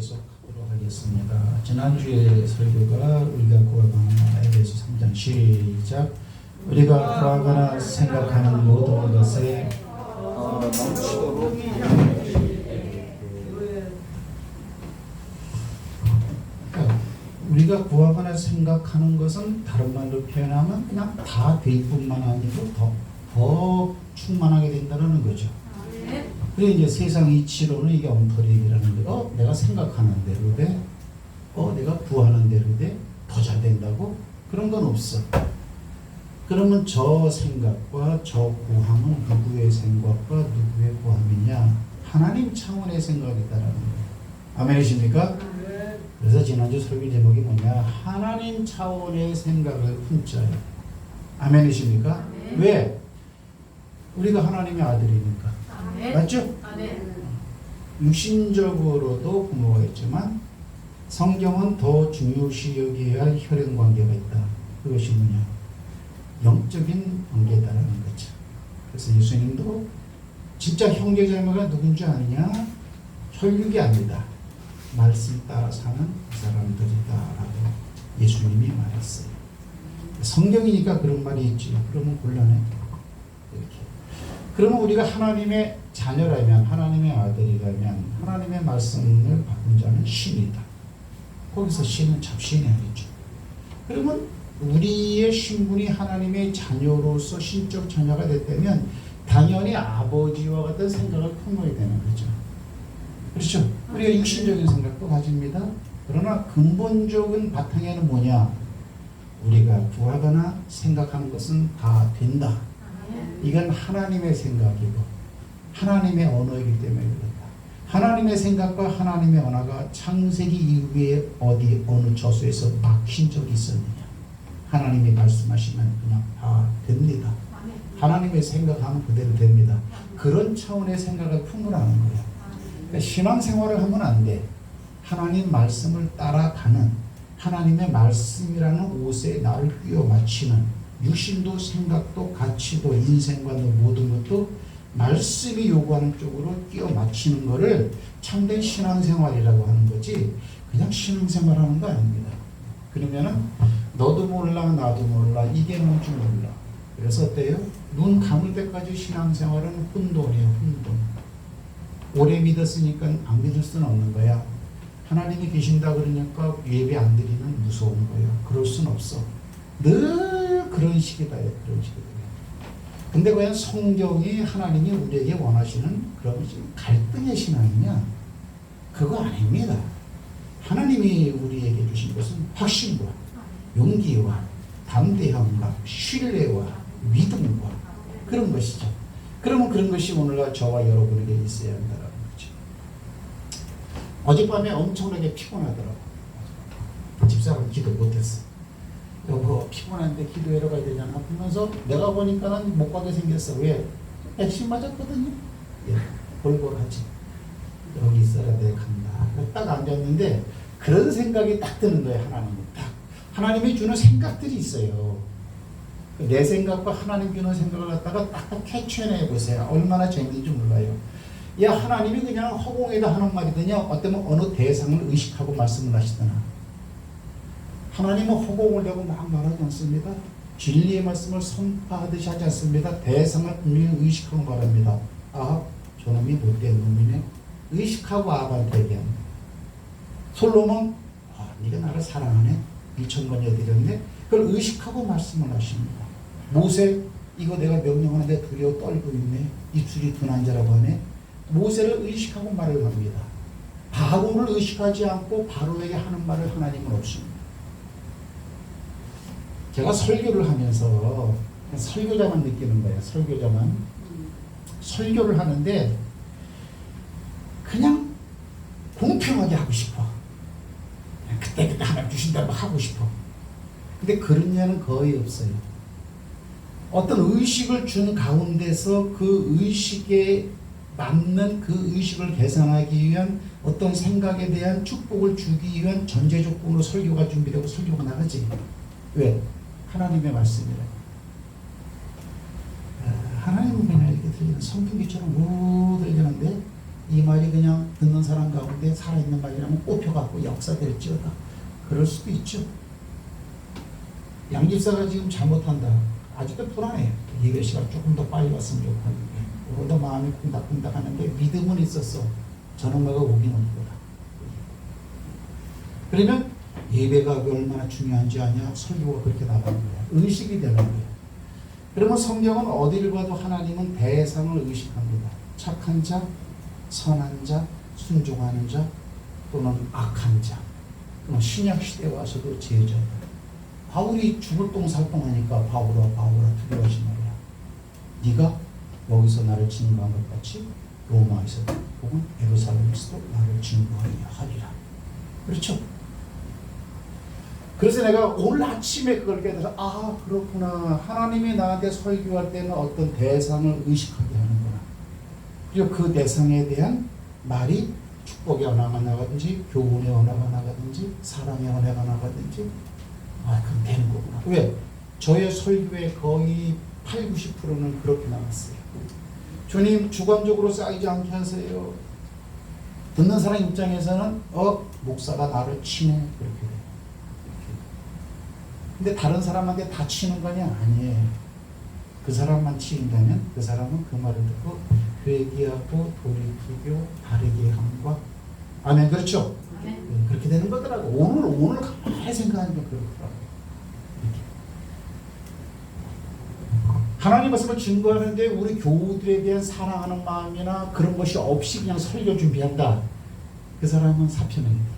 계속하도록 하겠습니다. 지난주에 설교가 우리가 구하거나 에베소 3장 시작. 우리가 구하거나 생각하는 모든 것에 넘치도록 우리가 구하거나 생각하는 것은 다른 말로 표현하면 그냥 다 될 뿐만 아니고 더 충만하게 된다는 거죠. 그래 이제 세상 이치로는 이게 엉터리라는 거. 내가 생각하는 대로 돼. 내가 구하는 대로 돼. 더 잘 된다고? 그런 건 없어. 그러면 저 생각과 저 구함은 누구의 생각과 누구의 구함이냐? 하나님 차원의 생각이다라는 거예요. 아멘이십니까? 그래서 지난주 설교 제목이 뭐냐? 하나님 차원의 생각을 품자예요. 아멘이십니까? 왜? 우리가 하나님의 아들이니까. 맞죠? 육신적으로도 부모가 있지만 성경은 더 중요시 여겨야 할 혈연 관계가 있다. 그것이 뭐냐? 영적인 관계다라는 거죠. 그래서 예수님도 진짜 형제자매가 누군지 아느냐? 혈육이 아니다. 말씀 따라 사는 그 사람들이다라고 예수님이 말했어요. 성경이니까 그런 말이 있지. 그러면 곤란해. 이렇게. 그러면 우리가 하나님의 자녀라면, 하나님의 아들이라면 하나님의 말씀을 받은 자는 신이다. 거기서 신은 잡신이 아니죠. 그러면 우리의 신분이 하나님의 자녀로서 신적 자녀가 됐다면 당연히 아버지와 같은 생각을 품어야 되는 거죠. 그렇죠? 우리가 육신적인 생각도 가집니다. 그러나 근본적인 바탕에는 뭐냐? 우리가 구하거나 생각하는 것은 다 된다. 이건 하나님의 생각이고 하나님의 언어이기 때문에 그렇다. 하나님의 생각과 하나님의 언어가 창세기 이후에 어느 저수에서 막힌 적이 있었느냐? 하나님이 말씀하시면 그냥 다 됩니다. 하나님의 생각하면 그대로 됩니다. 그런 차원의 생각을 품으라는 거예요. 그러니까 신앙생활을 하면 안 돼. 하나님 말씀을 따라가는 하나님의 말씀이라는 옷에 나를 끼워 맞추는 육신도 생각도 가치도 인생관도 모든 것도 말씀이 요구하는 쪽으로 끼워 맞추는 것을 참된 신앙생활이라고 하는 거지 그냥 신앙생활하는 거 아닙니다. 그러면은 너도 몰라 나도 몰라 이게 뭔지 몰라. 그래서 어때요? 눈 감을 때까지 신앙생활은 혼돈이에요. 혼돈. 오래 믿었으니까 안 믿을 수는 없는 거야. 하나님이 계신다 그러니까 예배 안 드리면 무서운 거예요. 그럴 수는 없어. 늘 그런 식이다. 그런 식이다. 근데 과연 성경이 하나님이 우리에게 원하시는 그런 갈등의 신앙이냐? 그거 아닙니다. 하나님이 우리에게 주신 것은 확신과 용기와 담대함과 신뢰와 믿음과 그런 것이죠. 그러면 그런 것이 오늘날 저와 여러분에게 있어야 한다는 거죠. 어젯밤에 엄청나게 피곤하더라고. 집사람 기도 못했어. 여보 피곤한데 기도하러 가야 되잖아. 그러면서 내가 보니까는 못 가게 생겼어. 왜? 백신 맞았거든요. 예, 골골하지. 여기 있어야 돼 간다. 딱 앉았는데 그런 생각이 딱 드는 거예요. 하나님은 딱. 하나님이 주는 생각들이 있어요. 내 생각과 하나님 주는 생각을 갖다가 딱딱 캐치해내 보세요. 얼마나 재밌는지 몰라요. 야 하나님이 그냥 허공에다 하는 말이더냐 어때면 어느 대상을 의식하고 말씀을 하시더나. 하나님은 허공을 대고 막 말하지 않습니다. 진리의 말씀을 선포하듯이 하지 않습니다. 대상을 분명히 의식하고 말합니다. 아 저놈이 못된 놈이네. 의식하고 아합한테 얘기합니다. 솔로몬 네가 나를 사랑하네. 2,000번 여드렸네. 그걸 의식하고 말씀을 하십니다. 모세 이거 내가 명령하는데 두려워 떨고 있네. 입술이 둔한 자라고 하네. 모세를 의식하고 말을 합니다. 바로를 의식하지 않고 바로에게 하는 말을 하나님은 없습니다. 제가 설교를 하면서 설교자만 느끼는 거예요. 설교자만. 설교를 하는데 그냥 공평하게 하고 싶어. 그때 하나님 주신다고 하고 싶어. 근데 그런 예는 거의 없어요. 어떤 의식을 준 가운데서 그 의식에 맞는 그 의식을 개선하기 위한 어떤 생각에 대한 축복을 주기 위한 전제 조건으로 설교가 준비되고 설교가 나가지. 왜? 하나님의 말씀이라. 하나님은 그냥 이렇게 들리는 선풍기처럼 우 들리는데 이 말이 그냥 듣는 사람 가운데 살아있는 말이라면 꼽혀갖고 역사될지어다. 그럴 수도 있죠. 양 집사가 지금 잘못한다. 아직도 불안해요. 예배 시간 조금 더 빨리 왔으면 좋겠는데 오늘도 마음이 쿵닥쿵닥 하는데 믿음은 있었어. 저놈마가 오긴 올 거다. 그러면 예배가 얼마나 중요한지 아냐? 설교가 그렇게 나가는 거야. 의식이 되는 거야. 그러면 성경은 어디를 봐도 하나님은 대상을 의식합니다. 착한 자, 선한 자, 순종하는 자, 또는 악한 자. 신약 시대에 와서도 제자다. 바울이 죽을 똥살똥하니까 바울아 두려워하지 말이야. 네가 여기서 나를 증거한 것 같이 로마에서도 혹은 예루살렘에서도 나를 증거하려 하리라. 그렇죠? 그래서 내가 오늘 아침에 그걸 깨달아서 아 그렇구나. 하나님이 나한테 설교할 때는 어떤 대상을 의식하게 하는구나. 그리고 그 대상에 대한 말이 축복의 언어가 나가든지 교훈의 언어가 나가든지 사랑의 언어가 나가든지 그럼 되는 거구나. 왜? 저의 설교의 거의 80~90%는 그렇게 나갔어요. 주님 주관적으로 쌓이지 않게 하세요. 듣는 사람 입장에서는 목사가 나를 치네 그렇게 돼요. 근데 다른 사람한테 다 치는 거냐? 아니에요. 그 사람만 치인다면 그 사람은 그 말을 듣고 회개하고 돌이키고 바르게 함과 아멘. 그렇죠? 아멘. 그렇게 되는 거더라고. 오늘 가만히 생각하니까 그렇더라고. 하나님 말씀을 증거하는데 우리 교우들에 대한 사랑하는 마음이나 그런 것이 없이 그냥 설교 준비한다. 그 사람은 사편입니다.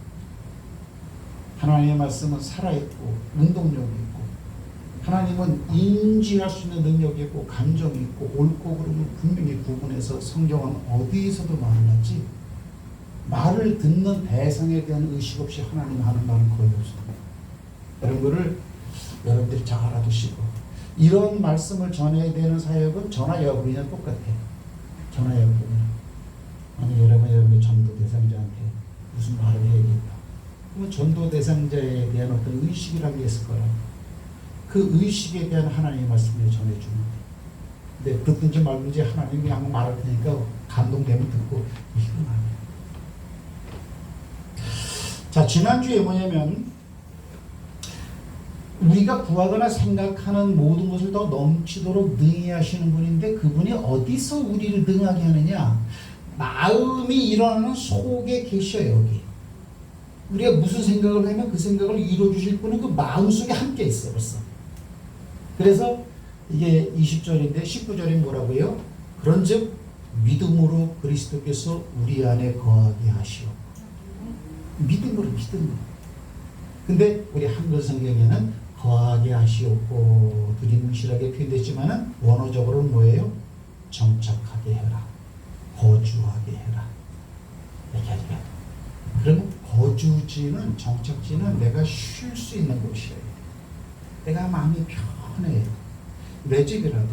하나님의 말씀은 살아있고 운동력이 있고 하나님은 인지할 수 있는 능력이 있고 감정이 있고 옳고 그름을 분명히 구분해서 성경은 어디에서도 말하지 말을 듣는 대상에 대한 의식 없이 하나님 하는 말은 거의 없습니다. 이런 거를 여러분들이 잘 알아두시고 이런 말씀을 전해야 되는 사역은 전화 여부이나 똑같아요. 전화 여부이나 아니 여러분의 전도 대상자한테 무슨 말을 해야겠다. 그러면 전도 대상자에 대한 어떤 의식이라는 게 있을 거라. 그 의식에 대한 하나님의 말씀을 전해주는 거예요. 근데 듣든지 말든지 하나님이 그냥 말할 테니까 감동되면 듣고 이건 아니에요. 자, 지난주에 뭐냐면 우리가 구하거나 생각하는 모든 것을 더 넘치도록 능히 하시는 분인데 그분이 어디서 우리를 능하게 하느냐? 마음이 일어나는 속에 계셔요. 여기. 우리가 무슨 생각을 하면 그 생각을 이루어주실 분은 그 마음속에 함께 있어요. 벌써. 그래서 이게 20절인데 19절이 뭐라고요? 그런즉 믿음으로 그리스도께서 우리 안에 거하게 하시오. 믿음으로. 근데 우리 한글 성경에는 거하게 하시옵고 두리뭉실하게 표현됐지만은 원어적으로는 뭐예요? 정착하게 해라. 거주하게 해라. 이렇게 하죠. 그러면 거주지는 정착지는 내가 쉴 수 있는 곳이에요. 내가 마음이 편해요. 내 집이라도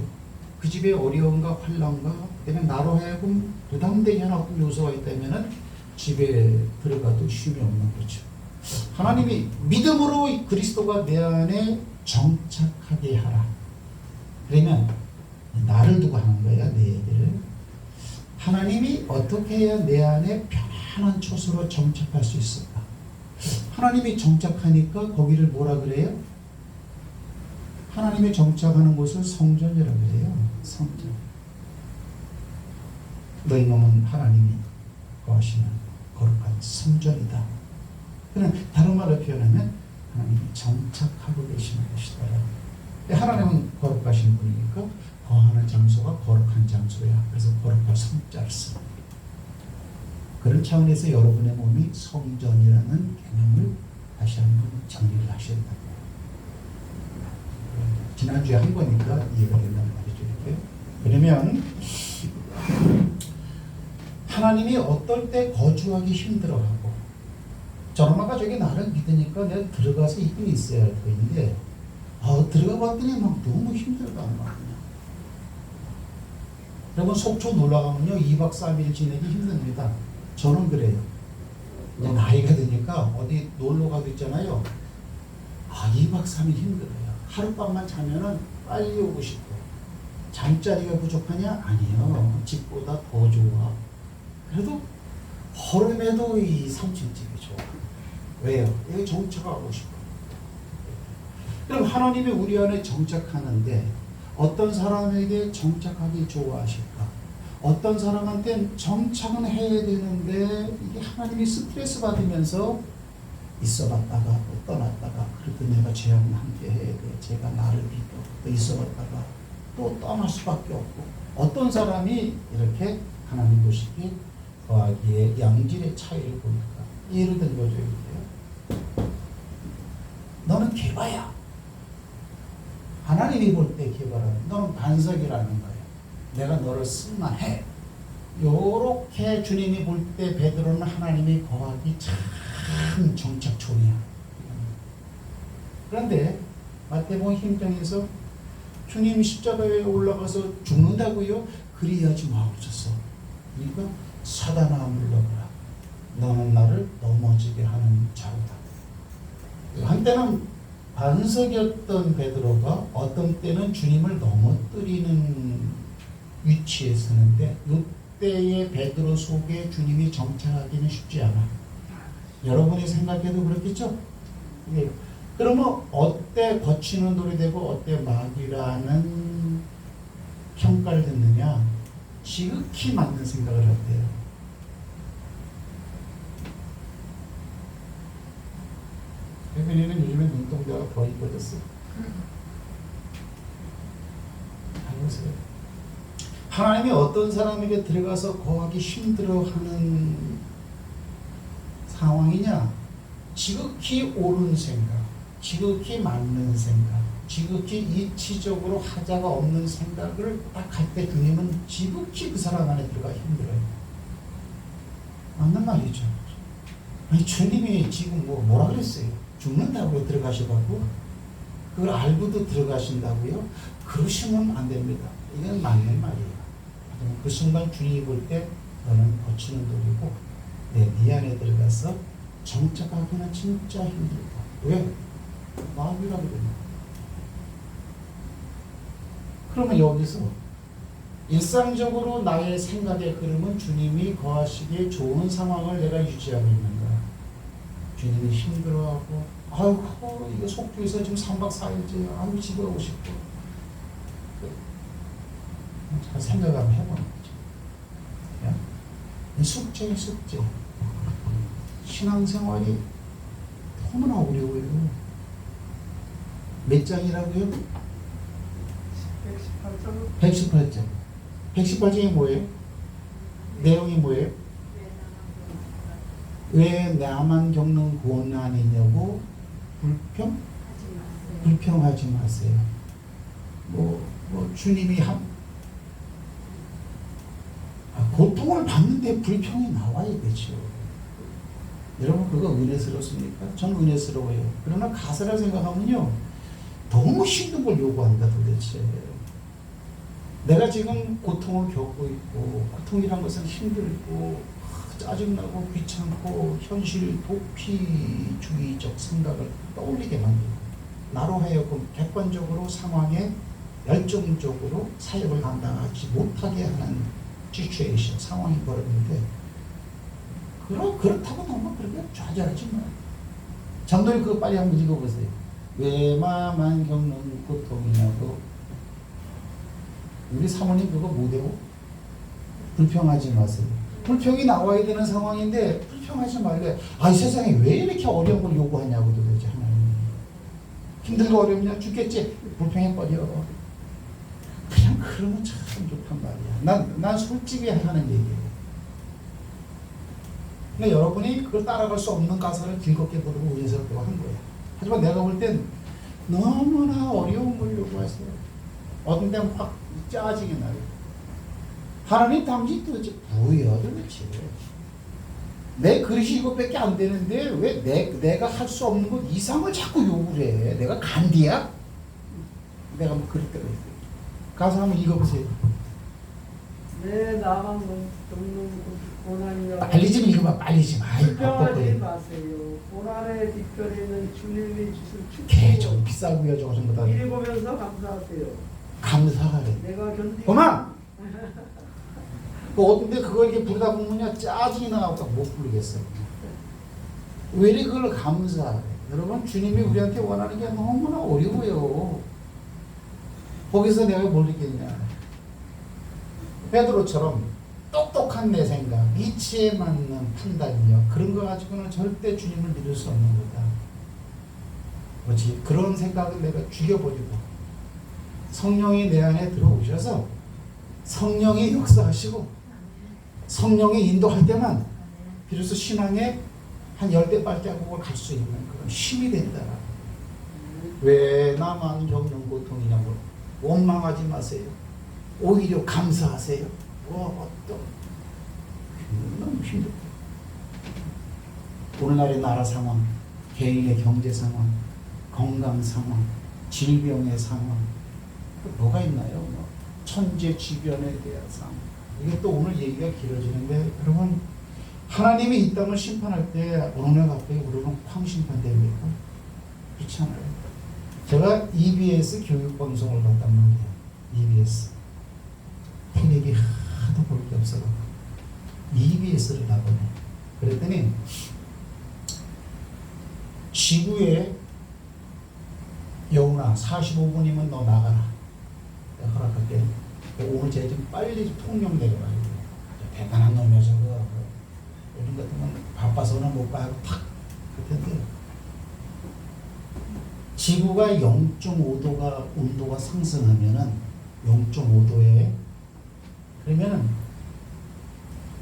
그 집에 어려움과 환난과 그다음에 나로 하여금 부담되게 하는 어떤 요소가 있다면은 집에 들어가도 쉼이 없는 거죠. 하나님이 믿음으로 그리스도가 내 안에 정착하게 하라. 그러면 나를 두고 하는 거야. 내 얘기를. 하나님이 어떻게 해야 내 안에 편안한 처소로 정착할 수 있을까? 하나님이 정착하니까 거기를 뭐라 그래요? 하나님이 정착하는 곳을 성전이라고 그래요. 성전. 너희 몸은 하나님이 거하시는 거룩한 성전이다. 그냥 다른 말로 표현하면 하나님이 정착하고 계시는 것이다. 하나님은 거룩하신 분이니까 거하는 장소가 거룩한 장소야. 그래서 거룩한 성자를 씁니다. 그런 차원에서 여러분의 몸이 성전이라는 개념을 다시 한번 정리를 하셔야 된다. 지난주에 한 거니까 이해가 된다는 말이죠. 그러면 하나님이 어떨 때 거주하기 힘들어하고 저런 아까 저기 나를 믿으니까 내가 들어가서 있긴 있어야 할 터인데 들어가 봤더니 막 너무 힘들다는 거 아니야. 여러분 속초 놀러 가면요 2박 3일 지내기 힘듭니다. 저는 그래요. 이제 나이가 드니까 어디 놀러 가도 있잖아요. 2박 3일 힘들어요. 하룻밤만 자면은 빨리 오고 싶고 잠자리가 부족하냐? 아니요. 집보다 더 좋아. 그래도 허름해도 이 3층집이 좋아. 왜요? 여기 정착하고 싶어. 그럼 하나님이 우리 안에 정착하는데 어떤 사람에게 정착하기 좋아하실까? 어떤 사람한테는 정착은 해야 되는데 이게 하나님이 스트레스 받으면서 있어봤다가 또 떠났다가 그래도 내가 죄악은 함께 해야 돼. 제가 나를 비교 또 있어봤다가 또 떠날 수밖에 없고 어떤 사람이 이렇게 하나님 보시기에 거하기에 양질의 차이를 보니까 예를 든 거죠. 이게요. 너는 개바야. 하나님이 볼 때 개바라는 너는 반석이라는 거예요. 내가 너를 쓸만해. 요렇게 주님이 볼 때 베드로는 하나님이 거하기 참 정착촌이야. 그런데 마태복음 힘정에서 주님 십자가에 올라가서 죽는다고요? 그리하지 마옵소서. 그러니까 사단아 물러가라. 너는 나를 넘어지게 하는 자로다. 한때는 반석이었던 베드로가 어떤 때는 주님을 넘어뜨리는 위치에 서는데 이때의 베드로 속에 주님이 정착하기는 쉽지 않아. 여러분이 생각해도 그렇겠죠? 예. 그러면 어때 거치는 돌이 되고 어때 마귀라는 평가를 듣느냐? 지극히 맞는 생각을 한대요. 혜빈이는 요즘에 눈동자가 더 이뻐졌어. 알겠어요? 하나님이 어떤 사람에게 들어가서 거하기 힘들어하는 상황이냐? 지극히 옳은 생각, 지극히 맞는 생각, 지극히 이치적으로 하자가 없는 생각을 딱 할 때 주님은 지극히 그 사람 안에 들어가 힘들어요. 맞는 말이죠. 아니 주님이 지금 뭐라 그랬어요? 죽는다고 들어가시라고? 그걸 알고도 들어가신다고요? 그러시면 안 됩니다. 이건 맞는 말이에요. 그 순간 주님이 볼 때 너는 거치는 돌이고 네 안에 들어가서 정착하기는 진짜 힘들다. 왜? 마귀라고 그러냐. 그러면 여기서 일상적으로 나의 생각의 흐름은 주님이 거하시기에 좋은 상황을 내가 유지하고 있는가. 주님이 힘들어하고 아이고 이거 속주에서 지금 3박 4일째 아이고 집에 오고 싶고 잘 생각 한번 해보는 거죠. 숙제의 숙제. 신앙생활이 너무나 어려워요. 몇 장이라고요? 118장. 118장이 뭐예요? 내용이 뭐예요? 왜 나만 겪는 고난이냐고 불평하지 마세요. 주님이 고통을 받는데 불평이 나와야 되죠. 여러분 그거 은혜스럽습니까? 저는 은혜스러워요. 그러나 가사를 생각하면요 너무 힘든 걸 요구한다 도대체. 내가 지금 고통을 겪고 있고 고통이란 것은 힘들고 짜증나고 귀찮고 현실 도피주의적 생각을 떠올리게 만들고 나로 하여금 객관적으로 상황에 열정적으로 사역을 감당하지 못하게 하는 시츄에이션 상황이 벌어지는데 그렇다고 너무 그렇게 좌절하지 마. 장로님 그거 빨리 한번 읽어보세요. 왜마만 겪는 고통이냐고. 우리 사모님 그거 못해요? 불평하지 마세요. 불평이 나와야 되는 상황인데 불평하지 말래. 이 세상에 왜 이렇게 어려운 걸 요구하냐고 도대체 하나님. 힘들고 어렵냐? 죽겠지? 불평해버려. 그냥 그러면 참 좋단 말이야. 난 솔직히 하는 얘기예요. 근데 여러분이 그걸 따라갈 수 없는 가사를 즐겁게 부르고 은혜스럽게 한 거예요. 하지만 내가 볼 땐 너무나 어려운 걸 요구하세요. 어떤 때는 확 짜증이 나요. 하나님 당신 도대체 뭐야 도대체. 내 그릇이 이것밖에 안 되는데 왜 내가 할 수 없는 것 이상을 자꾸 요구를 해. 내가 간디야? 내가 뭐 그럴 때가 있어요. 가서 한번 읽어보세요. 네, 나만 겪는 고난이여. 빨리 좀 읽어봐. 빨리 좀. 불평하지 마세요. 고난의 뒷편에는 주님이 주신 축복. 개좀 비싸고요 저거 전부 다. 이리 보면서 감사하세요. 감사하래. 내가 견디고. 그만. 근데 그걸 이렇게 부르다 보면요 짜증이 나고 못 부르겠어요. 왜 그걸 감사해? 여러분 주님이 우리한테 원하는 게 너무나 어려워요. 거기서 내가 뭘 느끼냐? 베드로처럼 똑똑한 내 생각, 이치에 맞는 판단력 그런 거 가지고는 절대 주님을 믿을 수 없는 거다. 그렇지? 그런 생각을 내가 죽여버리고 성령이 내 안에 들어오셔서 성령이 역사하시고 성령이 인도할 때만 비로소 신앙의 한 10대 발자국을 갈 수 있는 그런 힘이 된다. 왜 나만 겪는 고통이냐고 원망하지 마세요. 오히려 감사하세요. 어떤 너무 힘들다. 오늘날의 나라 상황, 개인의 경제 상황, 건강 상황, 질병의 상황 뭐가 있나요? 천재지변에 대한 상황. 이게 또 오늘 얘기가 길어지는데 여러분 하나님이 이 땅을 심판할 때 어느 날 갑자기 우리는 황심판됩니까? 그렇지 않아요. 제가 EBS 교육방송을 봤단 말이에요. EBS 텔레비 하도 볼 게 없어서 EBS를 나보네. 그랬더니 지구에 여우나 45분이면 너 나가라. 내가 허락할게. 오늘 쟤 좀 빨리 좀 통령 내려라. 대단한 놈이야 저거. 이런 것 같으면 바빠서는 못 가고 탁 그럴 텐데 지구가 0.5도가 온도가 상승하면은 0.5도에 그러면은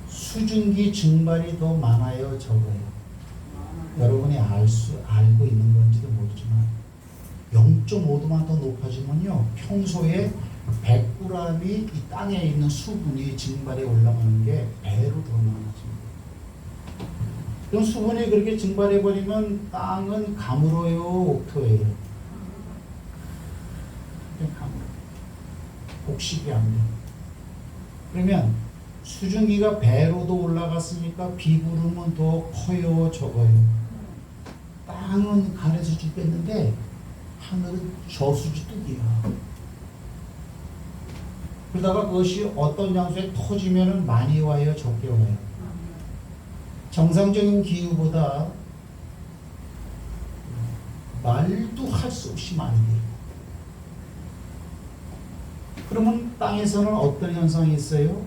수증기 증발이 더 많아요 적어요? 여러분이 알고 있는 건지도 모르지만 0.5도만 더 높아지면요 평소에 100g이 이 땅에 있는 수분이 증발해 올라가는 게 배로 더 많아집니다. 그럼 수분이 그렇게 증발해버리면 땅은 가물어요, 옥토예요? 가물어. 곡식이 안 돼. 그러면 수증기가 배로도 올라갔으니까 비구름은 더 커요, 적어요? 땅은 가래서 죽겠는데 하늘은 저수지 뚝이야. 그러다가 그것이 어떤 장소에 터지면은 많이 와요, 적게 와요? 정상적인 기후보다 말도 할 수 없이 많이 돼요. 그러면 땅에서는 어떤 현상이 있어요?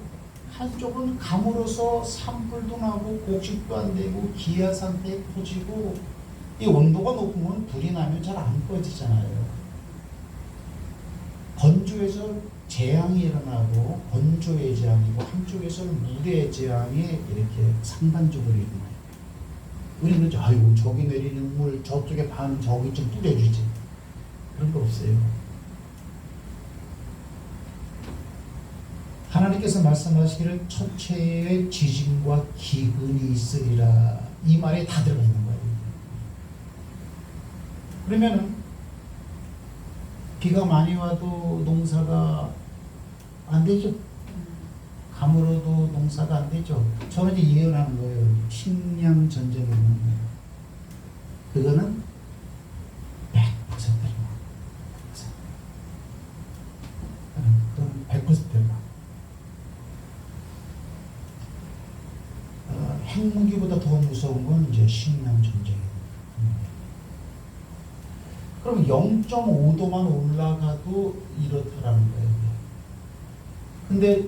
한쪽은 가물어서 산불도 나고 곡식도 안 되고 기아 상태에 퍼지고 이 온도가 높으면 불이 나면 잘 안 꺼지잖아요. 건조해서 재앙이 일어나고 건조의 재앙이고 한쪽에서는 물의 재앙이 이렇게 상반적으로 일어나요. 우리는 그렇죠. 아이고 저기 내리는 물 저쪽에 반 저기 좀 뿌려주지. 그런 거 없어요. 하나님께서 말씀하시기를 천체에 지진과 기근이 있으리라 이 말에 다 들어가 있는 거예요. 그러면은 비가 많이 와도 농사가 안 되죠. 가물어도 농사가 안 되죠. 저는 이제 예언하는 거예요. 식량 전쟁이 오는 거예요. 그거는 100%로. 그건 100%로. 핵무기보다 더 무서운 건 이제 식량 전쟁이에요. 그럼 0.5도만 올라가도 이렇다라는 거예요. 근데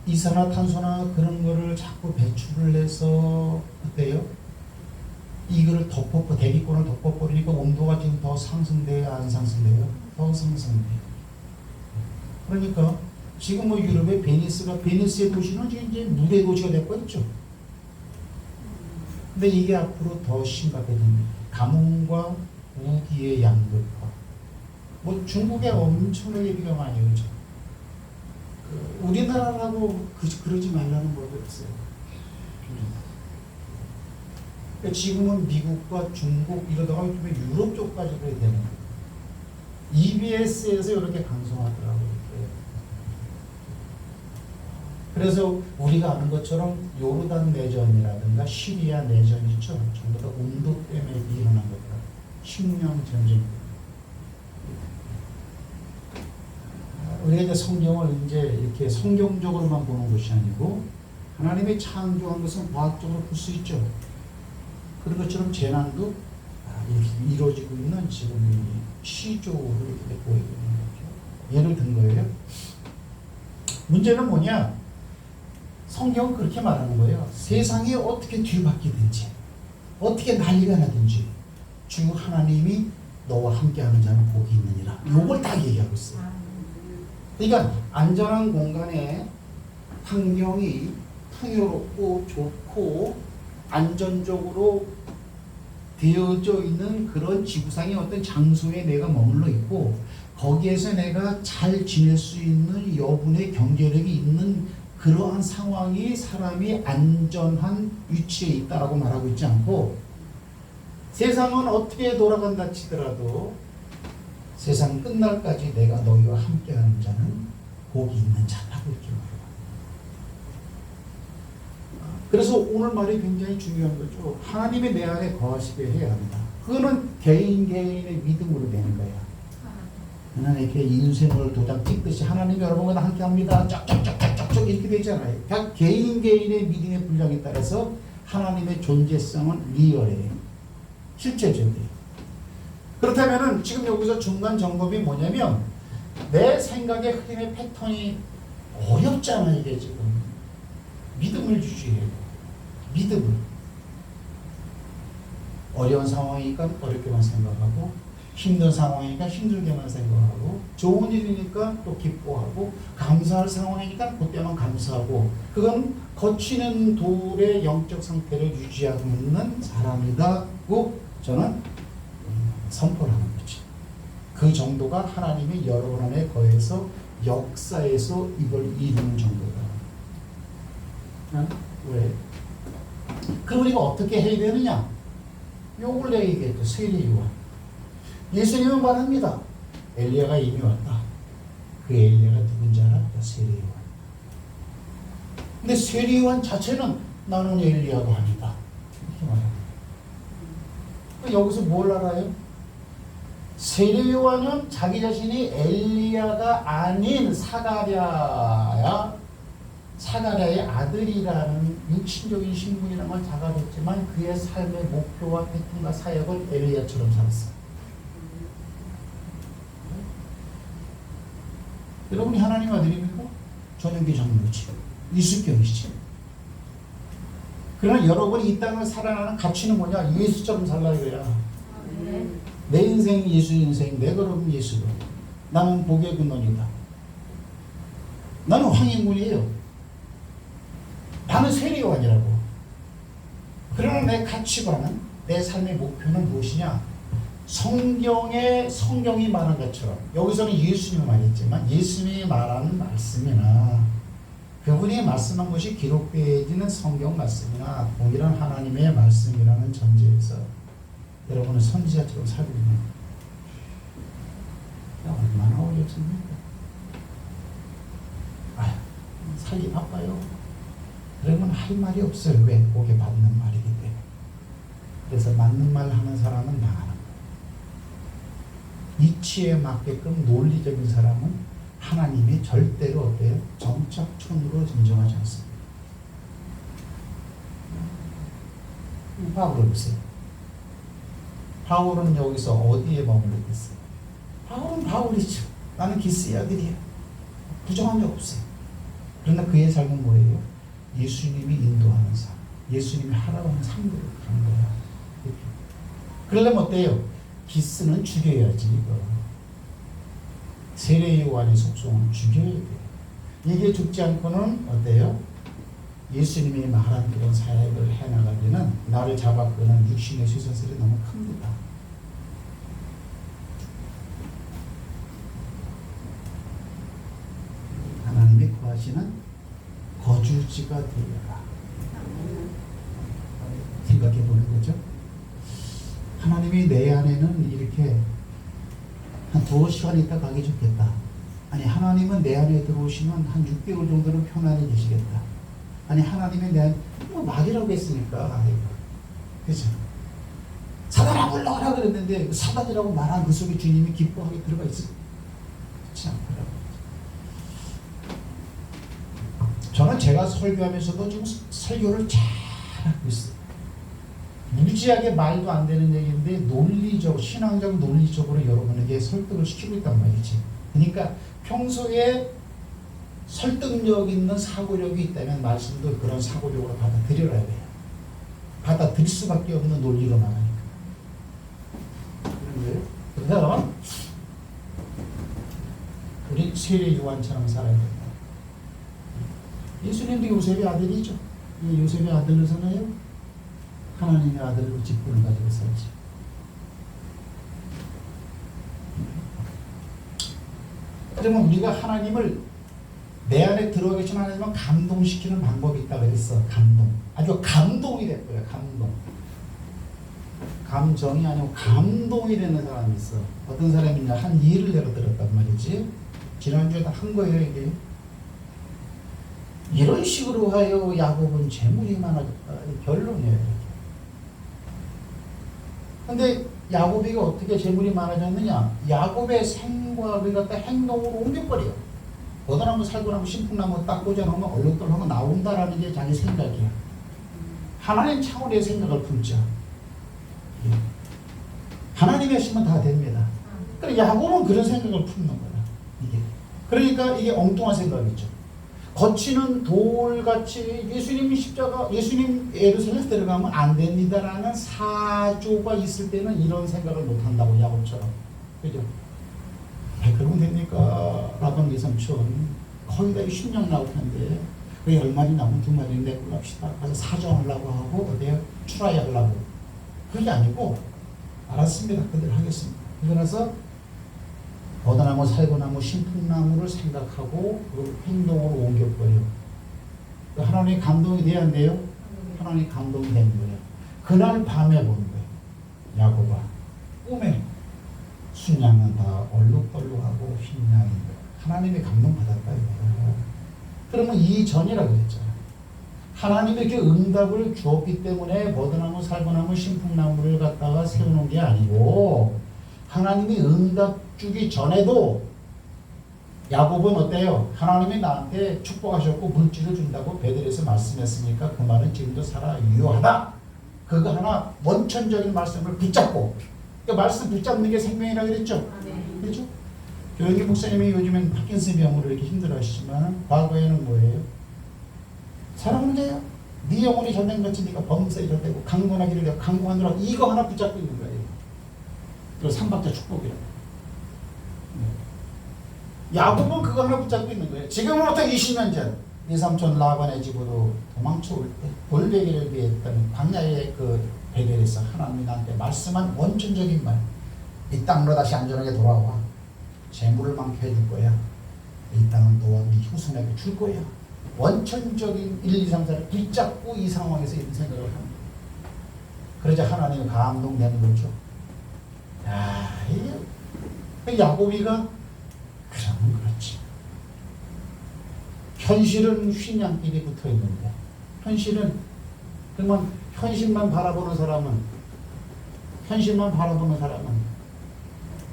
이산화탄소나 그런 거를 자꾸 배출을 해서 어때요? 이거를 대기권을 덮어버리니까 온도가 지금 더 상승돼요? 안 상승돼요? 더 상승돼요. 그러니까 지금 뭐 유럽의 베니스의 도시는 이제 물의 도시가 돼버렸죠. 근데 이게 앞으로 더 심각해집니다. 가뭄과 우기의 양극화. 뭐 중국에 엄청나게 비가 많이 오죠. 우리나라라고 그러지 말라는 법이 없어요. 그러니까 지금은 미국과 중국 이러다가 유럽 쪽까지 그래야 되는 거예요. EBS에서 이렇게 강성하더라고요. 그래서 우리가 아는 것처럼 요르단 내전이라든가 시리아 내전 있죠. 전부 다 온도 때문에 일어난 거다. 식량 전쟁. 그래야 이제 성경을 이제 이렇게 성경적으로만 보는 것이 아니고 하나님의 창조한 것은 과학적으로 볼 수 있죠. 그런 것처럼 재난도 이렇게 이루어지고 있는 지금 이 시조를 이렇게 보이고 있는 거죠. 예를 든 거예요. 문제는 뭐냐? 성경은 그렇게 말하는 거예요. 세상이 어떻게 뒤바뀌든지 어떻게 난리가 나든지 주 하나님이 너와 함께하는 자는 복이 있느니라. 요걸 딱 얘기하고 있어요. 그러니까 안전한 공간에 환경이 풍요롭고 좋고 안전적으로 되어져 있는 그런 지구상의 어떤 장소에 내가 머물러 있고 거기에서 내가 잘 지낼 수 있는 여분의 경제력이 있는 그러한 상황이 사람이 안전한 위치에 있다라고 말하고 있지 않고 세상은 어떻게 돌아간다 치더라도 세상 끝날까지 내가 너희와 함께하는 자는 복이 있는 자라고 이렇게 말해요. 그래서 오늘 말이 굉장히 중요한 거죠. 하나님의 내 안에 거하시게 해야 한다. 그거는 개인의 믿음으로 되는 거야. 하나님 이렇게 인생을 도장 찍듯이 하나님이 여러분과 함께합니다. 쫙쫙쫙쫙쫙 이렇게 되잖아요. 각 개인의 믿음의 분량에 따라서 하나님의 존재성은 리얼해요. 실제적이에요. 그렇다면은 지금 여기서 중간 점검이 뭐냐면 내 생각의 흐름의 패턴이 어렵잖아요. 이게 지금 믿음을 유지해요. 믿음을 어려운 상황이니까 어렵게만 생각하고 힘든 상황이니까 힘들게만 생각하고 좋은 일이니까 또 기뻐하고 감사할 상황이니까 그때만 감사하고 그건 거치는 돌의 영적 상태를 유지하고 있는 사람이다고 저는 선포를 하는 거죠. 그 정도가 하나님이 여러분 안에 거해서 역사에서 이걸 이루는 정도다. 왜? 그럼 우리가 어떻게 해야 되느냐? 요걸 내가 얘기했죠. 세례 요한. 예수님은 말합니다. 엘리야가 이미 왔다. 그 엘리야가 누군지 알아? 세례 요한. 근데 세례 요한 자체는 나는 엘리야가 아니다. 이렇게 말합니다. 여기서 뭘 알아요? 세례 요한은 자기 자신이 엘리야가 아닌 사가랴의 아들이라는 육신적인 신분이라는 걸 자각했지만 그의 삶의 목표와 패턴과 사역은 엘리야처럼 살았어요. 여러분이 하나님 아들입니까? 전용기 장로지, 이수경이지. 그러나 여러분이 이 땅을 살아가는 가치는 뭐냐? 예수처럼 살라 이거야. 내 인생 예수 인생, 내 걸음 예수로. 나는 복의 근원이다. 나는 황인군이에요. 나는 세례요한이라고. 그러나 내 가치관은, 내 삶의 목표는 무엇이냐? 성경이 말한 것처럼 여기서는 예수님이 말했지만 예수님이 말하는 말씀이나 그분이 말씀한 것이 기록되어지는 성경 말씀이나 동일한 하나님의 말씀이라는 전제에서 여러분은 선지자처럼 살고 있는 거예요. 얼마나 어렵습니까? 살기 바빠요. 그러면 할 말이 없어요. 왜? 복에 받는 말이기 때문에. 그래서 맞는 말 하는 사람은 망하는 거예요. 이치에 맞게끔 논리적인 사람은 하나님이 절대로 어때요? 정착촌으로 인정하지 않습니다. 바울을 보세요. 바울은 여기서 어디에 머물러 있어요? 바울은 바울이죠. 나는 기스의 아들이야. 부정한 적 없어요. 그러나 그의 삶은 뭐예요? 예수님이 인도하는 삶, 예수님이 하라고 하는 삶대로 가는 거야. 이렇게. 그러려면 어때요? 기스는 죽여야지. 세례 요한의 속성은 죽여야 돼요. 이게 죽지 않고는 어때요? 예수님이 말한 그런 사역을 해나가기는 나를 잡아끄는 육신의 쇠사슬이 너무 큽니다. 하나님이 구하시는 거주지가 되어라. 생각해 보는 거죠. 하나님이 내 안에는 이렇게 한 2시간 있다 가기 좋겠다. 아니 하나님은 내 안에 들어오시면 한 6개월 정도는 편안히 계시겠다. 아니 하나님이 내 안에 말이라고 했으니까 그죠? 사단아 물러가라 그랬는데 사단이라고 말한 그 속에 주님이 기뻐하게 들어가 있어. 그렇지 않더라고요. 여러분 제가 설교하면서도 지금 설교를 잘하고 있어요. 무지하게 말도 안 되는 얘기인데 신앙적 논리적으로 여러분에게 설득을 시키고 있단 말이지. 그러니까 평소에 설득력 있는 사고력이 있다면 말씀도 그런 사고력으로 받아들여야 돼요. 받아들일 수밖에 없는 논리로 나가니까. 그래서 우리 세례 요한처럼 살아야 된다. 예수님도 요셉의 아들이죠. 요셉의 아들로서는요, 하나님의 아들로 직분을 가지고 살지. 그러면 우리가 하나님을 내 안에 들어와 계신 하나님은 감동시키는 방법이 있다 그랬어. 감동. 아주 감동이 될 거야. 감동. 감정이 아니고 감동이 되는 사람이 있어. 어떤 사람이냐, 한 예를 내가 들었단 말이지. 지난주에 한 거예요, 이게. 이런 식으로 하여 야곱은 재물이 많아졌다. 결론이에요. 근데 야곱이가 어떻게 재물이 많아졌느냐? 야곱의 생각을 갖다 행동으로 옮겨버려. 어디나무 살구나무 신풍나무 딱 꽂아놓으면 얼룩덜하고 나온다라는 게 자기 생각이야. 하나님 차원의 생각을 품자. 하나님이 하시면 다 됩니다. 그래, 야곱은 그런 생각을 품는 거야. 이게. 그러니까 이게 엉뚱한 생각이죠. 거치는 돌같이 예수님 예루살렘에 들어가면 안 됩니다라는 사조가 있을 때는 이런 생각을 못 한다고, 야곱처럼. 그죠? 그러면 됩니까? 라방 예삼촌 거의 다 10년 나올 텐데 왜 10마리 나면 2마리 내고 합시다. 그래서 사정하려고 하고 어디에 추라이 하려고. 그게 아니고 알았습니다. 그대로 하겠습니다. 그러면서 버드나무, 살구나무, 신풍나무를 생각하고 그 행동으로 옮겨버려. 하나님이 감동이 돼야 안 돼요? 하나님이 감동이 된 거예요. 그날 밤에 본 거예요. 야곱아, 꿈에 순양은 다 얼룩덜룩하고 흰 양인 거예요. 하나님이 감동받았다 이거예요. 그러면 이전이라고 그랬잖아요. 하나님이 이렇게 응답을 주었기 때문에 버드나무, 살구나무, 신풍나무를 갖다가 세우는 게 아니고, 하나님이 응답 주기 전에도 야곱은 어때요? 하나님이 나한테 축복하셨고 물질을 준다고 베들에서 말씀했으니까 그 말은 지금도 살아 유효하다. 그거 하나 원천적인 말씀을 붙잡고, 그 말씀 붙잡는 게 생명이라고 그랬죠? 그렇죠? 교영기 목사님이 요즘엔 파킨슨 병으로 이렇게 힘들어하시지만 과거에는 뭐예요? 사랑하는 자야. 네 영혼이 전쟁같이 네가 범죄를 되고 강건하기를 되고 강구하느라 이거 하나 붙잡고 있는 거예요. 그리고 삼박자 축복이라고. 야곱은 그거 하나 붙잡고 있는 거예요. 지금부터 20년 전 이삼촌 라반의 집으로 도망쳐 올 때 돌베개를 위했던 광야의 그 베델에서 하나님이 나한테 말씀한 원천적인 말. 이 땅으로 다시 안전하게 돌아와. 재물을 많게 해줄 거야. 이 땅은 너와 네 후손에게 줄 거야. 원천적인 1, 2, 3, 4를 붙잡고 이 상황에서 이런 생각을 합니다. 그러자 하나님은 감동되는 거죠. 야, 이 야곱이가 그러면 그렇지. 현실은 흰 양끼리 붙어 있는데, 현실은 그러면 현실만 바라보는 사람은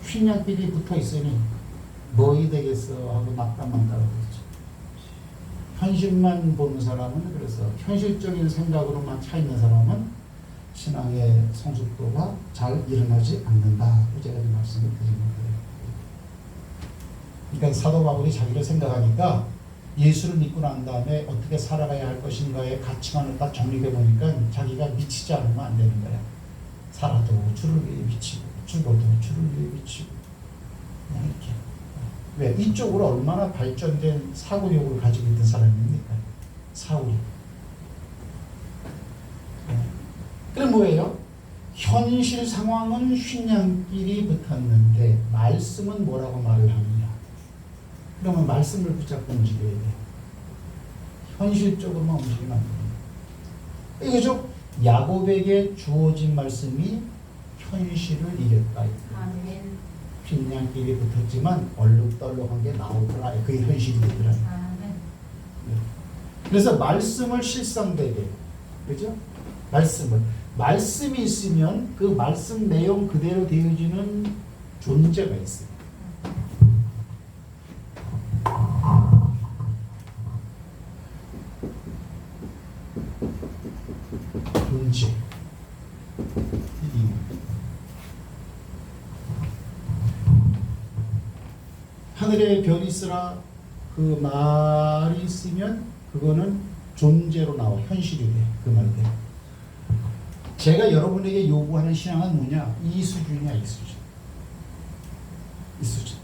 흰 양끼리 붙어 있으니 뭐이 되겠어 하고 낙담만 따라오겠죠. 현실만 보는 사람은, 그래서 현실적인 생각으로만 차 있는 사람은 신앙의 성숙도가 잘 일어나지 않는다. 제가 이 말씀을 드리는 거예요. 그러니까 사도 바울이 자기를 생각하니까 예수를 믿고 난 다음에 어떻게 살아가야 할 것인가의 가치관을 딱 정리해 보니까 자기가 미치지 않으면 안 되는 거야. 살아도 주를 위해 미치고 죽어도 주를 위해 미치고 그냥 이렇게. 왜? 이쪽으로 얼마나 발전된 사고력을 가지고 있는 사람입니까? 사울이. 그럼 뭐예요? 현실 상황은 흰양끼리 붙었는데 말씀은 뭐라고 말을 하느냐? 그러면 말씀을 붙잡고 움직여야 돼요. 현실적으로만 움직이면 안 됩니다. 이거죠? 야곱에게 주어진 말씀이 현실을 이겼다. 흰양끼리 붙었지만 얼룩덜룩한 게 나오더라. 그게 현실이더라. 그래서 말씀을 실상되게, 그죠? 말씀이 있으면 그 말씀 내용 그대로 되어지는 존재가 있어요. 하늘에 별이 있으라 그 말이 있으면 그거는 존재로 나와 현실이 돼. 그 말대. 제가 여러분에게 요구하는 신앙은 뭐냐? 이 수준이야, 이 수준. 이 수준.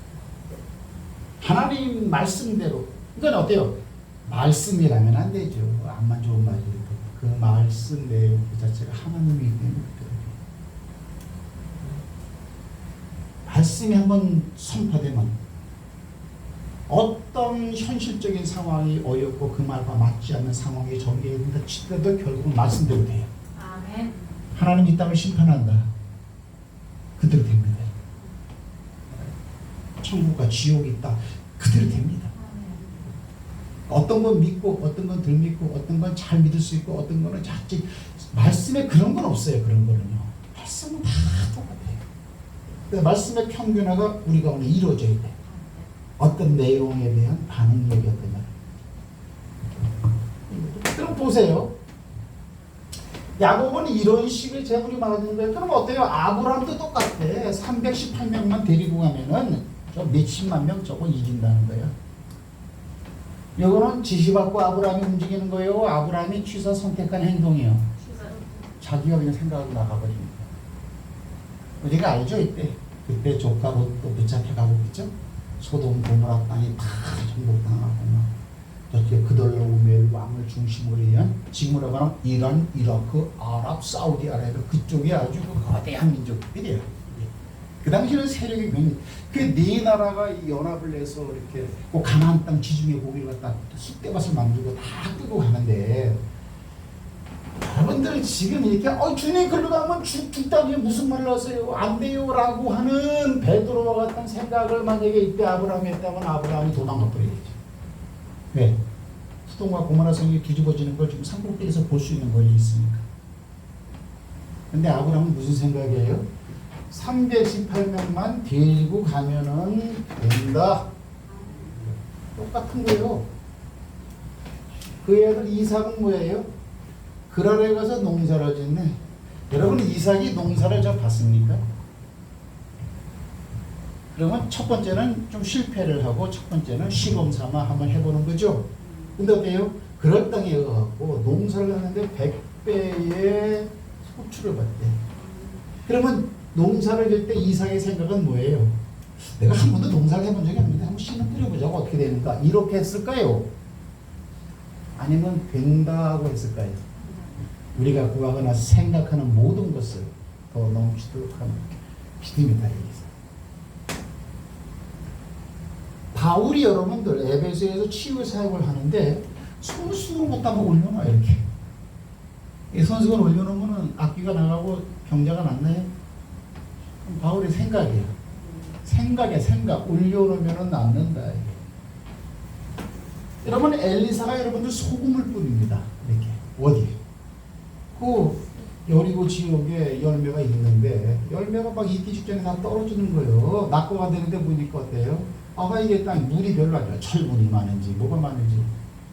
하나님 말씀대로. 이건 어때요? 말씀이라면 안 되죠. 암만 좋은 말이라도 그 말씀 내용 그 자체가 하나님이기 때문에 말씀이 한번 선포되면 어떤 현실적인 상황이 어렵고 그 말과 맞지 않는 상황이 전개된다 치더라도 결국은 말씀대로 돼요. 아멘. 하나님 이 땅을 심판한다. 그대로 됩니다. 천국과 지옥이 있다. 그대로 됩니다. 어떤 건 믿고 어떤 건 덜 믿고 어떤 건 잘 믿을 수 있고 어떤 거는 자칫 말씀에 그런 건 없어요. 그런 거는요. 말씀은 다 똑같아요. 말씀의 평균화가 우리 가운데 이루어져야 돼. 어떤 내용에 대한 반응력이 어떠냐. 그럼 보세요. 야곱은 이런 식의 재물이 많았는데 그럼 어때요? 아브라함도 똑같아. 318명만 데리고 가면은 저 몇십만 명 저거 이긴다는 거예요. 이거는 지시받고 아브라함이 움직이는 거예요. 아브라함이 취사 선택한 행동이에요. 자기가 그냥 생각하고 나가버립니다. 우리가 알죠 이때. 그때 조카 롯도 붙잡혀가고 그죠? 소돔 고모라 땅이 다 정복당하고 저렇게 그돌라오멜 왕을 중심으로 위한 지금으로 말하면 이란, 이라크, 아랍, 사우디아라비아 그쪽이 아주 거대한 민족들이에요. 그 당시에는 세력이 굉장히 그 나라가 연합을 해서 이렇게 꼭 가나안 땅 지중해 고기를 갖다 쑥대밭을 만들고 다 끌고 가는데 여러분들 지금 이렇게 주님 글로 가면 죽다니 무슨 말을 하세요? 안 돼요 라고 하는 베드로와 같은 생각을 만약에 이때 아브라함이 했다면 아브라함이 도망가 버리겠죠. 왜? 소돔과 고모라 성이 뒤집어지는 걸 지금 삼국기에서 볼 수 있는 권리 있으니까. 근데 아브라함은 무슨 생각이에요? 318명만 데리고 가면은 된다. 똑같은 거예요. 그 애들 이삭은 뭐예요? 그랄에 가서 농사를 짓네. 여러분 이삭이 농사를 좀 봤습니까? 그러면 첫 번째는 좀 실패를 하고 첫 번째는 시범 삼아 한번 해보는 거죠. 근데 어때요? 그럴 땅에 가고 농사를 하는데 100배의 소출을 받대. 그러면 농사를 질 때 이삭의 생각은 뭐예요? 내가 한 번도 농사를 해본 적이 없는데 한번 씨는 뿌려보자고 어떻게 되는가? 이렇게 했을까요? 아니면 된다고 했을까요? 우리가 구하거나 생각하는 모든 것을 더 넘치도록 하는 믿음이 달려있어요. 바울이 여러분들 에베소에서 치유의 사역을 하는데 손수건 갖다 뭐 올려놔 이렇게. 이 손수건 올려놓으면 악기가 나가고 병자가 낫나요? 바울의 생각이에요. 생각 올려놓으면 낫는다. 여러분 엘리사가 여러분들 소금을 뿌립니다. 이렇게 어디? 그 여리고 지역에 열매가 있는데 열매가 막 익기 직전에 다 떨어지는 거예요. 낙과가 되는데 보니까 어때요? 아가 이게 딱 물이 별로 아니라 철분이 많은지 뭐가 많은지.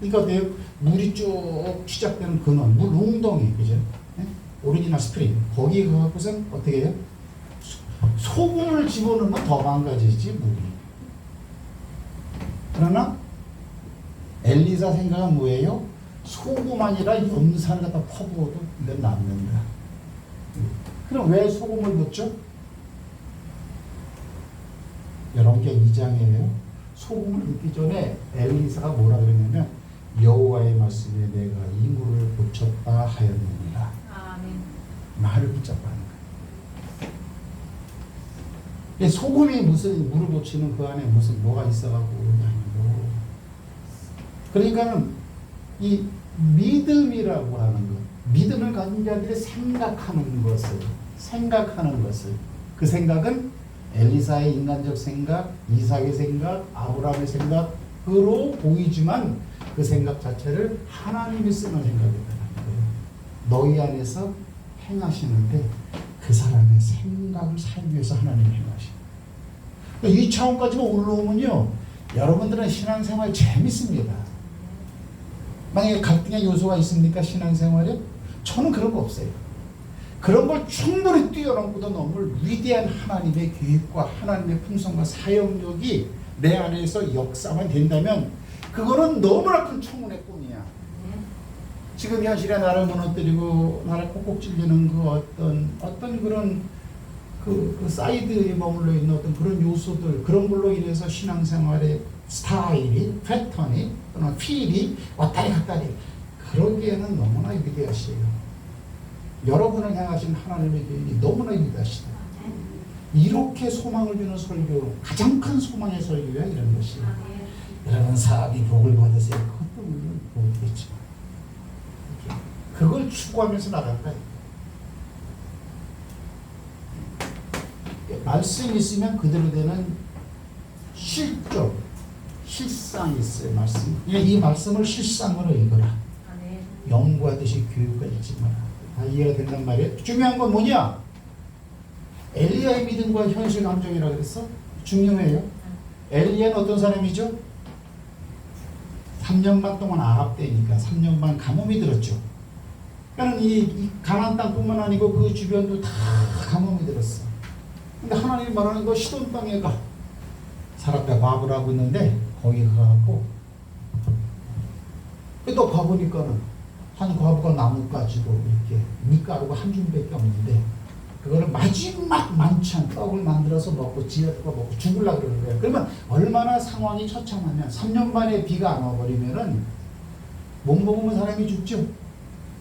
그러니까 어때요? 물이 쭉 시작되는 근원, 물 웅덩이, 그죠? 네? 오리지널 스프링 거기 가고선 어떻게 해요? 소금을 집어넣으면 더 망가지지 물이. 그러나 엘리사 생각은 뭐예요? 소금 아니라 염산을 갖다 퍼부어도 이건 남는다. 그럼 왜 소금을 붓죠? 여러분 게 2장이에요. 소금을 붓기 전에 엘리사가 뭐라 그랬냐면 여호와의 말씀에 내가 이 물을 붙였다 하였느니라. 아멘. 말을 붙잡고 하는 거예요. 소금이 무슨 물을 붙이는 그 안에 무슨 뭐가 있어갖고 그러냐면 그러니까는 이 믿음이라고 하는 것, 믿음을 가진 자들이 생각하는 것을 그 생각은 엘리사의 인간적 생각, 이삭의 생각, 아브라함의 생각으로 보이지만 그 생각 자체를 하나님이 쓰는 생각이라는 거예요. 너희 안에서 행하시는데 그 사람의 생각을 살기 위해서 하나님이 행하시는 거예요. 이 차원까지만 올라오면요 여러분들은 신앙생활 재밌습니다. 만약에 갈등의 요소가 있습니까? 신앙생활에? 저는 그런 거 없어요. 그런 걸 충분히 뛰어넘고도 넘을 위대한 하나님의 계획과 하나님의 풍성과 사역력이 내 안에서 역사만 된다면 그거는 너무나 큰 청운의 꿈이야. 지금 현실에 나를 무너뜨리고 나를 콕콕 찔리는 그 어떤 그런 그 사이드에 머물러 있는 어떤 그런 요소들, 그런 걸로 인해서 신앙생활의 스타일이, 패턴이 또는 필이 왔다리 갔다리, 그러기에는 너무나 위대하시요. 여러분을 향하신 하나님의 계획이 너무나 위대하시다. 이렇게 소망을 주는 설교, 가장 큰 소망의 설교야 이런 것이. 여러분 사업이 복을 받으세요. 그것도 물론 모르겠지만 그걸 추구하면서 나간다. 말씀이 있으면 그대로 되는 실적, 실상이 있어요. 말씀. 이 말씀을 실상으로 읽어라. 연구하듯이 교육을 읽지 마라. 다 이해가 된단 말이에요. 중요한 건 뭐냐? 엘리야의 믿음과 현실 감정이라 그랬어? 중요해요. 엘리야는 어떤 사람이죠? 3년 반 동안 아합 때니까 3년 반 가뭄이 들었죠. 그러니까 이 가나안 땅뿐만 아니고 그 주변도 다 가뭄이 들었어. 근데 하나님이 말하는 거 시돈 땅에 가. 사람들 과부를 하고 있는데 거기 가고 또 가보니까는 한 과부가 나무 가지고 이렇게 밀가루가 한 줌밖에 없는데 그거를 마지막 만찬 떡을 만들어서 먹고 지어서 먹고 죽으려고 그러는 거예요. 그러면 얼마나 상황이 처참하면 3년 만에 비가 안 와버리면은 못 먹으면 사람이 죽죠.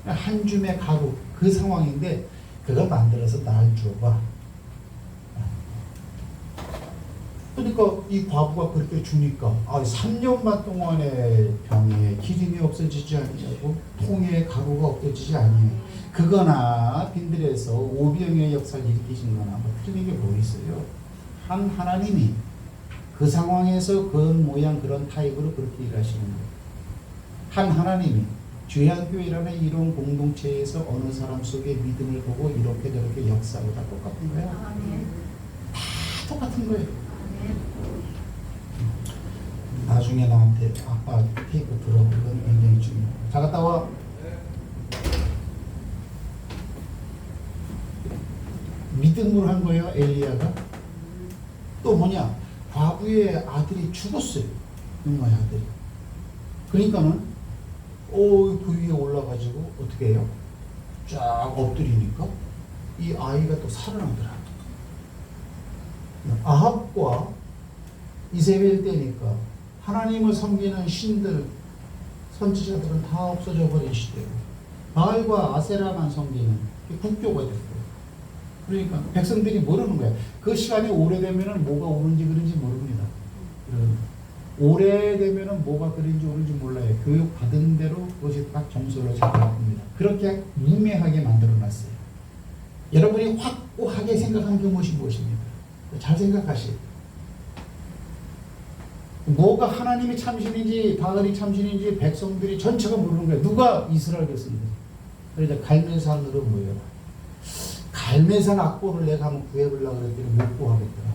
한 줌의 가루 그 상황인데 그걸 만들어서 날 줘봐. 그러니까 이 과부가 그렇게 주니까 3년만 동안에 병에 기름이 없어지지 아니하고 통에 가루가 없어지지 아니해요. 그거나 빈들에서 오병의 역사를 일으키신 거나 뭐 틀린 게 뭐 있어요. 한 하나님이 그 상황에서 그런 모양 그런 타입으로 그렇게 일하시는 거예요. 한 하나님이 주양교회라는 이런 공동체에서 어느 사람 속에 믿음을 보고 이렇게 저렇게 역사하고 다 똑같은 거야. 다 똑같은 거예요. 나중에 나한테 아빠 테이프 들어보면 굉장히 중요해. 자, 갔다 와. 믿음으로 한 거예요, 엘리야가. 또 뭐냐? 과부의 아들이 죽었어요. 누나의 아들이. 그러니까는 그 위에 올라가지고 어떻게 해요? 쫙 엎드리니까 이 아이가 또 살아나더라. 아합과 이세벨 때니까 하나님을 섬기는 신들, 선지자들은 다 없어져 버린 시대고 바알과 아세라만 섬기는 국교가 됐고, 그러니까 백성들이 모르는 거야. 그 시간이 오래되면은 뭐가 옳은지 그른지 모릅니다. 오래되면은 뭐가 그런지 옳은지 몰라요. 교육 받은 대로 그것이 딱 정서로 잡아갑니다. 그렇게 무매하게 만들어놨어요. 여러분이 확고하게 생각하는 것이 무엇입니까? 잘 생각하시. 뭐가 하나님이 참신인지 바알이 참신인지 백성들이 전체가 모르는 거예요. 누가 이스라엘 백성들. 그래서 갈멜산으로 모여라. 갈멜산 악보를 내가 한번 구해보려고 그랬더니 못 구하겠더라.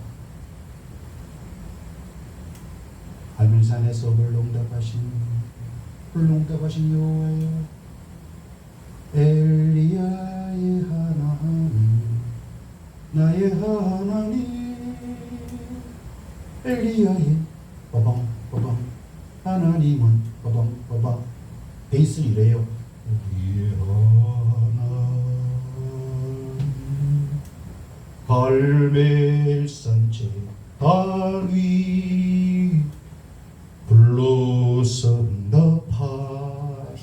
갈멜산에서 훌륭답하신 여호와여, 엘리야의 하나님, 나의 하나님, 엘리야의 빠방 하나님은 빠방 베이스는 이래요. 우리의 하나님, 갈멜산제 달위 불러선다 파히,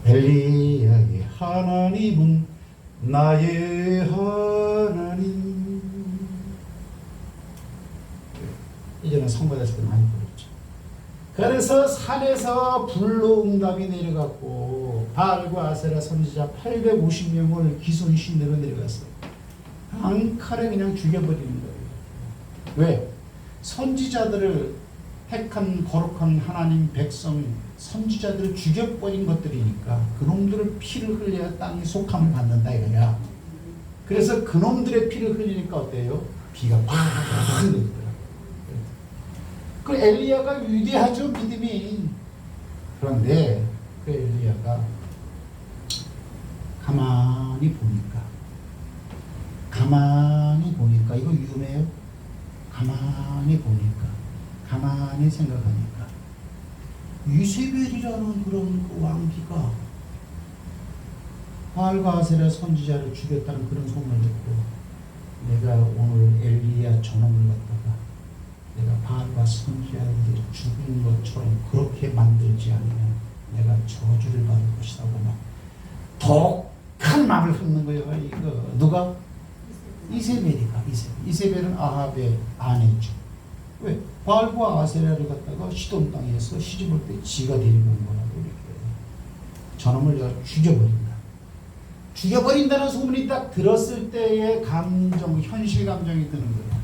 엘리야의 하나님은 나의 하나님. 이제는 성받았을 때 많이 부르죠. 그래서 산에서 불로응답이 내려갔고 바알과 아세라 선지자 850명을 기손신내로 내려갔어요. 한 칼에 그냥 죽여버리는 거예요. 왜? 선지자들을 택한 거룩한 하나님 백성 선지자들을 죽여버린 것들이니까 그놈들을 피를 흘려야 땅이 속함을 받는다 이거야. 그래서 그놈들의 피를 흘리니까 어때요? 비가 팍 내리더라. 그 엘리야가 위대하죠, 믿음이. 그런데 그 엘리야가 가만히 보니까 이거 위험해요. 가만히 가만히 생각하니까 이세벨이라는 그런 그 왕비가 바알과 아세라 선지자를 죽였다는 그런 소문을 듣고 내가 오늘 엘리야 저놈을 갖다가 내가 바알과 선지자를 죽인 것처럼 그렇게 만들지 않으면 내가 저주를 받을 것이라고 막 독한 말을 흩는 거예요. 이거 누가? 이세벨이가. 이세벨은 아합의 아내죠. 왜? 바알과 아세라를 갖다가 시돈 땅에서 시집올 때 지가 데리고 온 거라고 이렇게 저놈을 내가 죽여버린다. 죽여버린다는 소문이 딱 들었을 때의 감정, 현실 감정이 드는 거야.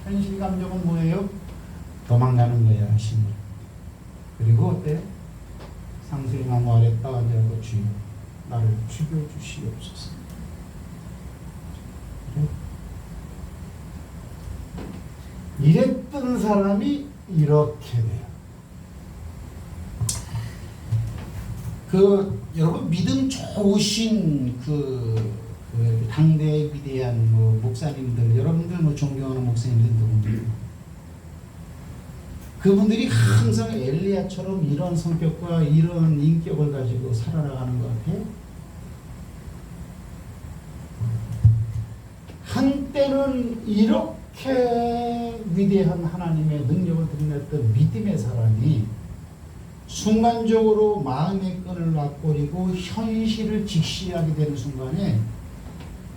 현실 감정은 뭐예요? 도망가는 거야, 신을. 그리고 어때? 상수리나무 아래 딱 앉아서 주여, 나를 죽여주시옵소서. 그래? 이랬던 사람이 이렇게 돼요. 여러분 믿음 좋으신 당대의 위대한 목사님들, 여러분들 존경하는 목사님들 누구입니까? 그분들이 항상 엘리야처럼 이런 성격과 이런 인격을 가지고 살아나가는 것 같아요. 한때는 이렇게 위대한 하나님의 능력을 드러냈던 믿음의 사람이 순간적으로 마음의 끈을 놔버리고 현실을 직시하게 되는 순간에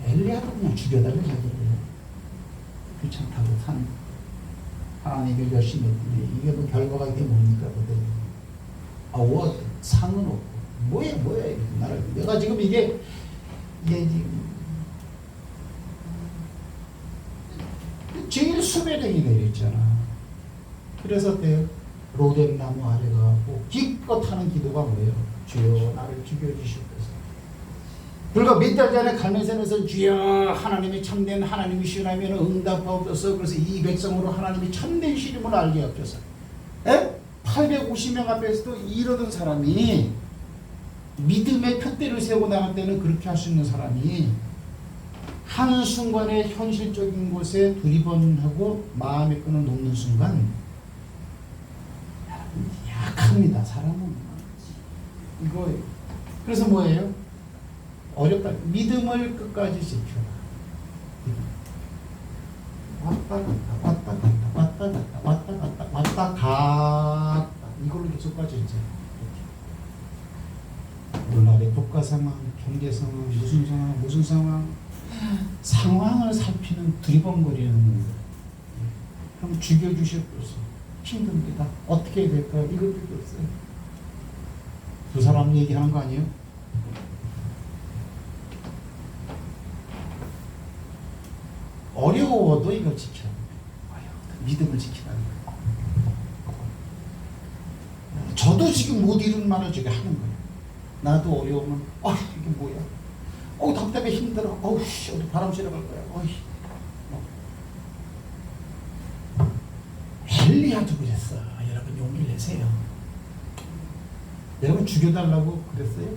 엘리야도 그냥 죽여달라고 하더래요. 귀찮다고 산 하나님을 열심히 했더니 이게 뭐 결과가 이게 뭡니까? 상은 없고 뭐야 나를 내가 지금 이게 지금 제일 수배령이 내렸잖아. 그래서 어때요? 로뎀나무 아래 가고 기껏 하는 기도가 뭐예요? 주여 나를 죽여주시옵소서. 불과 몇 달 전에 갈멜산에서 주여 하나님이 참된 하나님이시라면 응답하옵소서. 그래서 이 백성으로 하나님이 참된 시름을 알게 하옵소서. 850명 앞에서도 이러던 사람이 믿음의 푯대를 세우고 나갈 때는 그렇게 할 수 있는 사람이 한순간에 현실적인 곳에 두리번하고 마음의 끈을 놓는 순간 약합니다. 사람은 이거예요. 그래서 뭐예요? 어렵다. 믿음을 끝까지 지켜라. 왔다 갔다 이걸로 계속 빠져있죠. 오늘날의 국가 상황, 경제 상황, 무슨 상황 상황을 살피는 두리번거리는 거예요. 그럼 죽여주시옵소서. 힘듭니다. 어떻게 해야 될까요? 이것밖에 없어요. 두 사람 얘기하는 거 아니에요? 어려워도 이걸 지켜야 돼요. 믿음을 지키라는 거예요. 저도 지금 못 이룬 말을 저게 하는 거예요. 나도 어려우면 이게 뭐야? 답답해 힘들어. 어디 바람 쐬러 갈 거야. 엘리야도 그랬어. 여러분 용기를 내세요. 여러분 죽여달라고 그랬어요?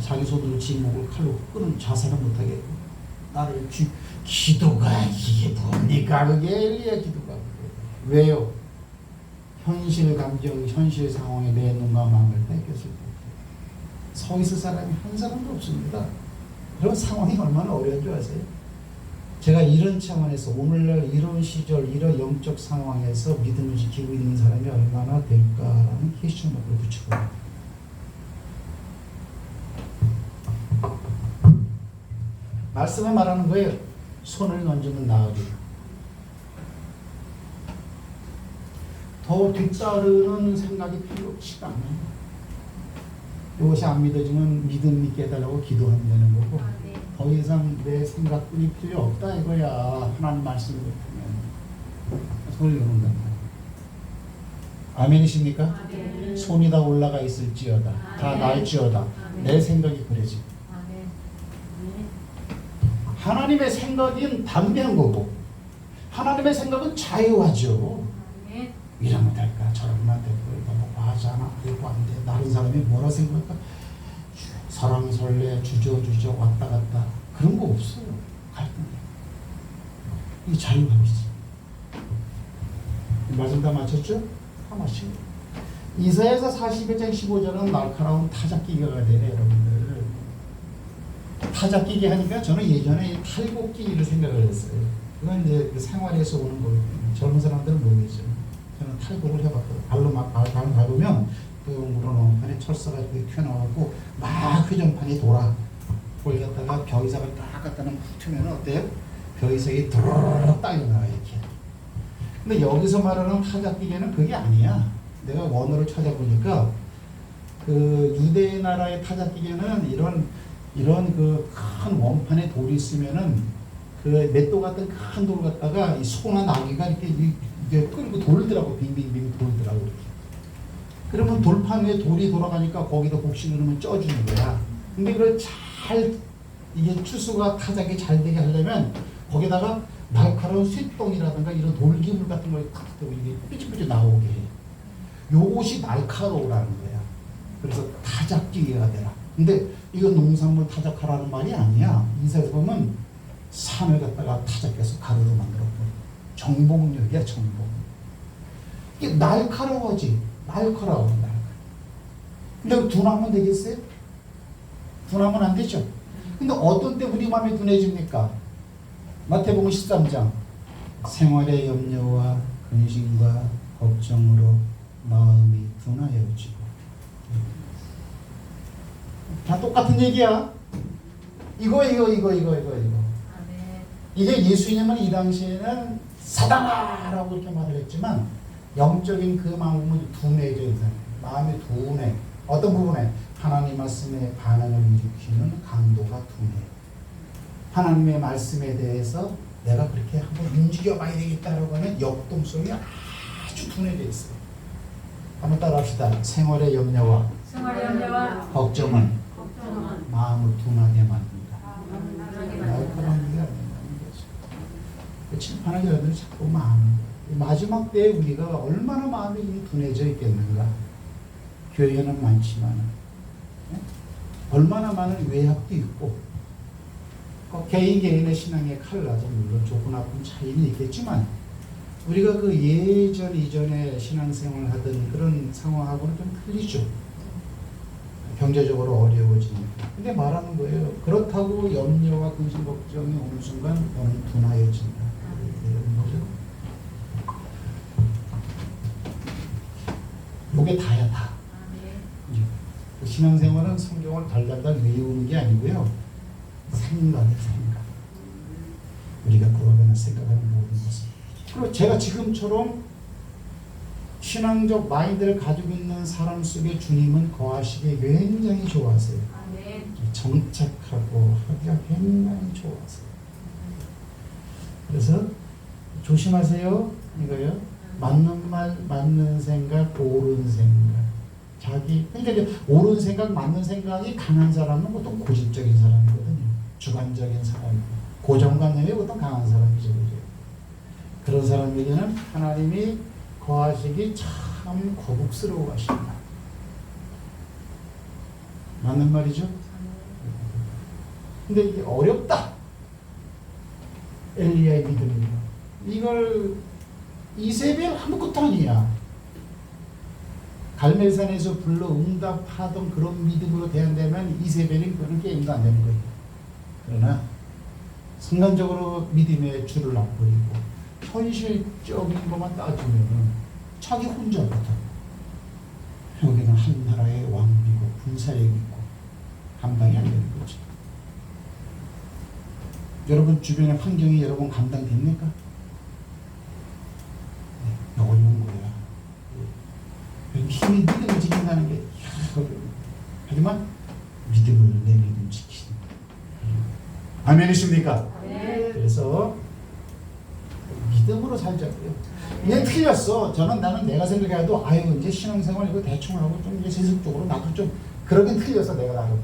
자기 손으로 지 목을 칼로 끄는 자살을 못하게 나를 기도가 이게 뭡니까? 그게 엘리야 기도가 왜요? 현실 감정, 현실 상황에 내 눈과 마음을 뺏겼을 때 서 있을 사람이 한 사람도 없습니다. 그런 상황이 얼마나 어려운 줄 아세요? 제가 이런 차원에서 오늘날 이런 시절 이런 영적 상황에서 믿음을 지키고 있는 사람이 얼마나 될까라는 퀘스천마크를 붙이고 말씀에 말하는 거예요. 손을 얹으면 나으리라. 더 뒤따르는 생각이 필요 없지가 않아요. 이것이 안 믿어지면 믿음 있게 해달라고 기도하면 되는 거고 더 이상 내 생각뿐이 필요 없다 이거야. 하나님 말씀을 듣면 손을 여는 거야. 아멘이십니까? 손이 다 올라가 있을지어다. 다 날지어다. 내 생각이 그래지. 하나님의 생각은 담대한 거고 하나님의 생각은 자유하죠. 이러면 될까? 저러면 될까? 너무 과하잖아. 이거 안 돼. 다른 사람이 뭐라 생각할까? 사랑 설레 주저 왔다 갔다 그런 거 없어요. 갈등이. 이게 자유함이지. 말씀 다 맞췄죠? 다 맞춘 거예요. 이사야서 41장 15절은 날카로운 타작기계가 되네 여러분들. 타작기계 하니까 저는 예전에 탈곡기를 생각을 했어요. 그건 이제 그 생활에서 오는 거예요. 젊은 사람들은 모르겠죠. 저는 탈곡을 해봤거든요. 발로 막 밟으면 그 물어놓은 철사가 튀어나와갖고 막 회전판이 돌아. 그걸 갖다가 벽이삭을 딱 갖다는 푹 튀면 어때요? 벽이삭이 드르륵 딸려나가요 이렇게. 근데 여기서 말하는 타작기계는 그게 아니야. 내가 원어를 찾아보니까 그 유대 나라의 타작기계는 이런 그 큰 원판에 돌이 있으면은 그 맷도 같은 큰 돌 갖다가 이 소나 나귀가 이게 끌고 돌더라고. 빙빙빙 돌더라고 이렇게. 그러면 돌판 위에 돌이 돌아가니까 거기다 곡식을 넣으면 쪄주는 거야. 근데 그걸 잘 이게 추수가 타작이 잘 되게 하려면 거기다가 날카로운 쇳덩이라든가 이런 돌기물 같은 걸 탁 이게 삐죽삐죽 나오게 해. 요것이 날카로우라는 거야. 그래서 타작기계가 되라. 근데 이건 농산물 타작하라는 말이 아니야. 이사에서 보면 산을 갖다가 타작해서 가루로 만들었고 정복력이야 정복. 이게 날카로워지. 날카로워. 근데 둔하면 되겠어요? 둔하면 안 되죠. 근데 어떤 때 우리 마음이 둔해집니까? 마태복음 13장 생활의 염려와 근심과 걱정으로 마음이 둔하여지고. 다 똑같은 얘기야. 이거. 이게 예수님은 이 당시에는 사당아라고 이렇게 말을 했지만 영적인 그 마음은 둔해져 있잖아요. 마음이 둔해. 어떤 부분에? 하나님 말씀에 반응을 일으키는 강도가 둔해. 하나님의 말씀에 대해서 내가 그렇게 한번 움직여봐야 되겠다라고 하는 역동성이 아주 둔해져 있어요. 한번 따라합시다. 생활의 염려와 걱정은 마음을 둔하게 만든다. 날카로운 얘기가 아닌 거죠. 칠판을 열면 자꾸 마지막 때에 우리가 얼마나 마음이 둔해져 있겠는가. 교회는 많지만 얼마나 많은 외압도 있고 개인의 신앙의 칼라도 물론 좋고 나쁜 차이는 있겠지만 우리가 그 이전에 신앙생활을 하던 그런 상황하고는 좀 틀리죠. 경제적으로 어려워지니까. 근데 말하는 거예요. 그렇다고 염려와 근심 걱정이 오는 순간 너는 둔하여진다. 이런 거죠. 요게 다야 다. 신앙생활은 성경을 달달달 외우는 게 아니고요. 생각. 우리가 그러면 생각하는 모든 것을. 그리고 제가 지금처럼 신앙적 마인드를 가지고 있는 사람 속에 주님은 거하시기 굉장히 좋아하세요. 정착하고 하기가 굉장히 좋아하세요. 그래서 조심하세요. 이거요. 맞는 말, 맞는 생각, 옳은 생각. 그러니까 옳은 생각, 맞는 생각이 강한 사람은 보통 고집적인 사람이거든요. 주관적인 사람이고. 고정관념이 보통 강한 사람이죠. 그런 사람에게는 하나님이 거하시기 참 거북스러워 하신다. 맞는 말이죠? 근데 이게 어렵다. 엘리야의 믿음이요. 이걸 이세벨 아무것도 아니야. 갈멜산에서 불러 응답하던 그런 믿음으로 대한다면 이세벨이 그런 게임도 안 되는 거예요. 그러나 순간적으로 믿음의 줄을 안 버리고 현실적인 것만 따지면 자기 혼자부터 여기는 한 나라의 왕비고 군사력이 있고 감당이 안 되는 거죠. 여러분 주변의 환경이 여러분 감당됩니까? 네, 어려운 거야. 힘이 믿음을 지킨다는 게 어려워요. 하지만 믿음을 내 믿음 지키는 아멘이십니까? 네. 그래서 믿음으로 살자고요. 이게 틀렸어. 나는 내가 생각해도 이제 신앙생활 이거 대충 하고 좀 이제 세속적으로 나도 좀 그러긴 틀렸어. 내가 나도.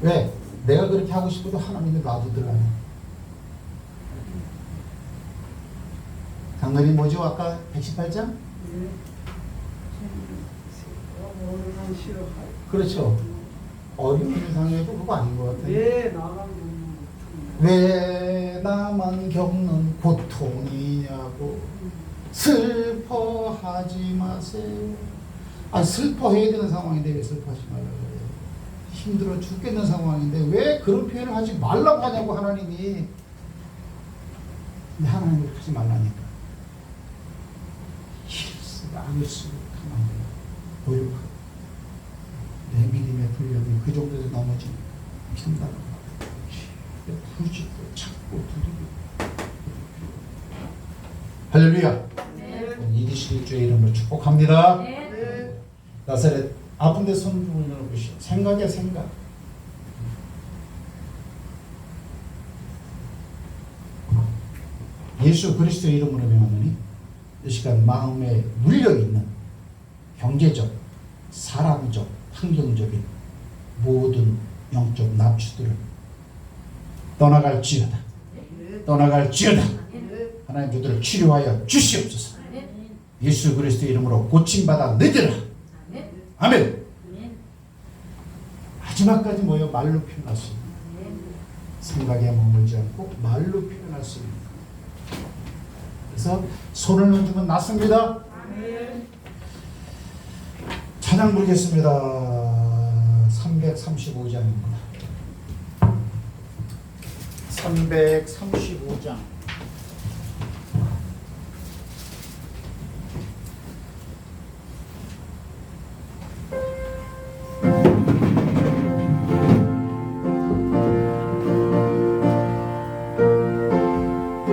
왜? 내가 그렇게 하고 싶어도 하나님이 놔두더라네. 강렬이 뭐죠? 아까 118장? 그렇죠. 어려운 세상에도 그거 아닌 것 같아요. 왜 나만 겪는 고통이냐고. 슬퍼하지 마세요. 슬퍼해야 되는 상황인데 왜 슬퍼하지 말라고 그래요? 힘들어 죽겠는 상황인데 왜 그런 표현을 하지 말라고 하냐고 하나님이. 근데 하나님이 그렇게 하지 말라니까. 힘쓰고 안을수록 가만히 노력하고 내 믿음의 훈련이 그 정도에서 넘어지니까 힘들어. 부딪고 찾고 두드리고. 할렐루야. 이디시 주의 이름으로 축복합니다. 네. 나사렛 아픈데 손 올려놓으시오. 생각이야 생각. 예수 그리스도의 이름으로 명하노니 이 시간 마음에 물려 있는 경제적, 사람적, 환경적인 모든 영적 납치들을 떠나갈지어다. 떠나갈지어다. 하나님 그들을 치료하여 주시옵소서. 예수 그리스도의 이름으로 고침받아 너희들아. 아멘. 마지막까지 모여 말로 표현할 수 있는, 생각에 머물지 않고 말로 표현할 수 있는. 그래서 손을 얹으면 낫습니다. 찬양 부르겠습니다. 335장입니다. 335장.